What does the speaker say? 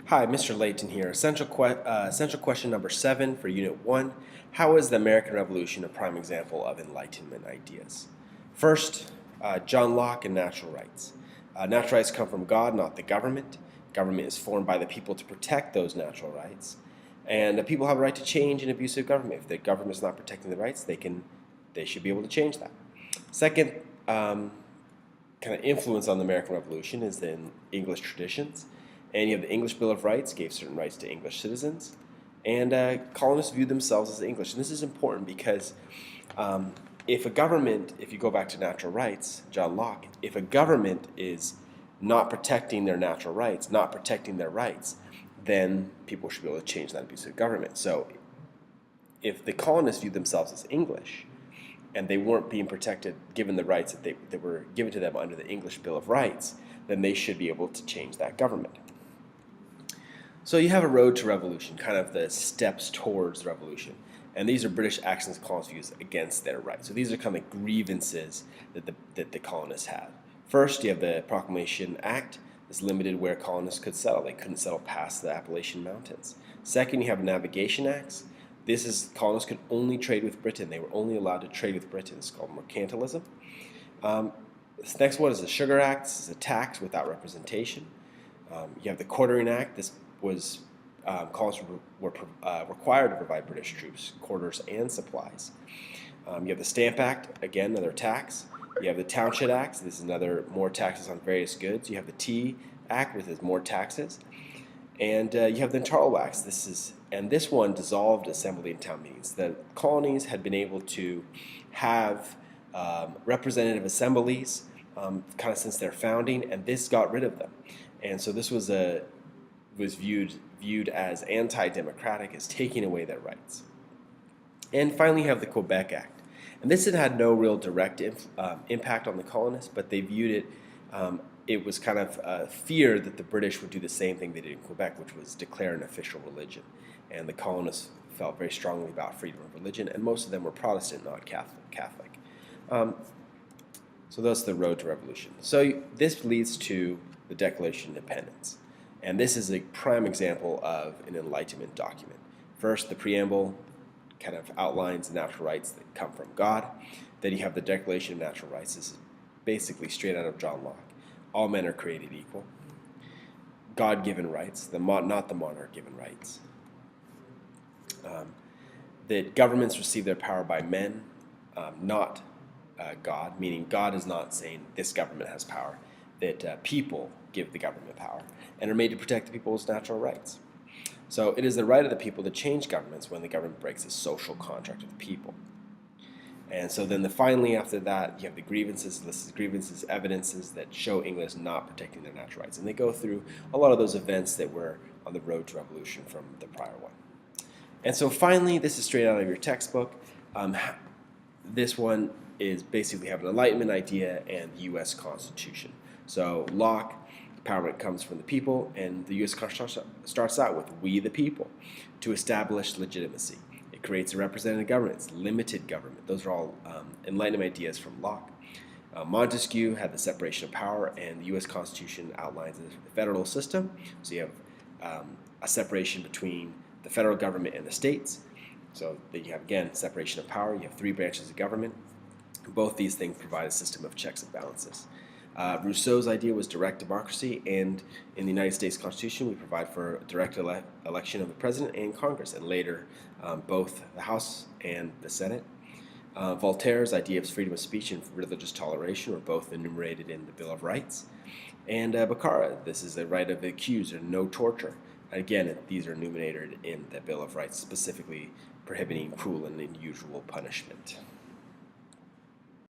Hi, Mr. Leighton here. Essential question number 7 for Unit 1. How is the American Revolution a prime example of enlightenment ideas? First, John Locke and natural rights. Natural rights come from God, not the government. Government is formed by the people to protect those natural rights. And the people have a right to change an abusive government. If the government is not protecting the rights, they should be able to change that. Second, kind of influence on the American Revolution is in English traditions. And you have the English Bill of Rights, gave certain rights to English citizens. And colonists viewed themselves as English. And this is important because if you go back to natural rights, John Locke, if a government is not protecting their natural rights, not protecting their rights, then people should be able to change that abusive government. So if the colonists viewed themselves as English, and they weren't being protected given the rights that were given to them under the English Bill of Rights, then they should be able to change that government. So you have a road to revolution, kind of the steps towards revolution. And these are British actions colonists used against their rights. So these are kind of grievances that the colonists had. First, you have the Proclamation Act. This limited where colonists could settle. They couldn't settle past the Appalachian Mountains. Second, you have Navigation Acts. Colonists could only trade with Britain. They were only allowed to trade with Britain. It's called mercantilism. This next one is the Sugar Act. This is a tax without representation. You have the Quartering Act. This was colonists were required to provide British troops quarters and supplies. You have the Stamp Act, again, another tax. You have the Townshend Act. This is another more taxes on various goods. You have the Tea Act, which is more taxes. And you have the Tarl Act. This one dissolved assembly and town meetings. The colonies had been able to have representative assemblies kind of since their founding, and this got rid of them. And so this was viewed as anti-democratic, as taking away their rights. And finally, you have the Quebec Act. And this had no real direct impact on the colonists, but they viewed it, it was kind of fear that the British would do the same thing they did in Quebec, which was declare an official religion. And the colonists felt very strongly about freedom of religion, and most of them were Protestant, not Catholic. So that's the road to revolution. So this leads to the Declaration of Independence. And this is a prime example of an Enlightenment document. First, the preamble kind of outlines the natural rights that come from God. Then you have the Declaration of Natural Rights. This is basically straight out of John Locke. All men are created equal. God-given rights, not the monarch-given rights. That governments receive their power by men, not God, meaning God is not saying this government has power, that people give the government power and are made to protect the people's natural rights. So it is the right of the people to change governments when the government breaks a social contract with the people. And so then finally after that, you have the grievances, lists of grievances, evidences that show England is not protecting their natural rights. And they go through a lot of those events that were on the road to revolution from the prior one. And so finally, this is straight out of your textbook. This one is basically have an Enlightenment idea and the U.S. Constitution. So Locke, empowerment comes from the people, and the U.S. Constitution starts out with we the people to establish legitimacy. It creates a representative government. It's limited government. Those are all Enlightenment ideas from Locke. Montesquieu had the separation of power, and the U.S. Constitution outlines the federal system. So you have a separation between the federal government and the states. So then you have, again, separation of power. You have 3 branches of government. Both these things provide a system of checks and balances. Rousseau's idea was direct democracy, and in the United States Constitution, we provide for direct election of the President and Congress, and later both the House and the Senate. Voltaire's idea of freedom of speech and religious toleration were both enumerated in the Bill of Rights. And Beccaria, this is the right of the accused and no torture. Again, these are enumerated in the Bill of Rights, specifically prohibiting cruel and unusual punishment.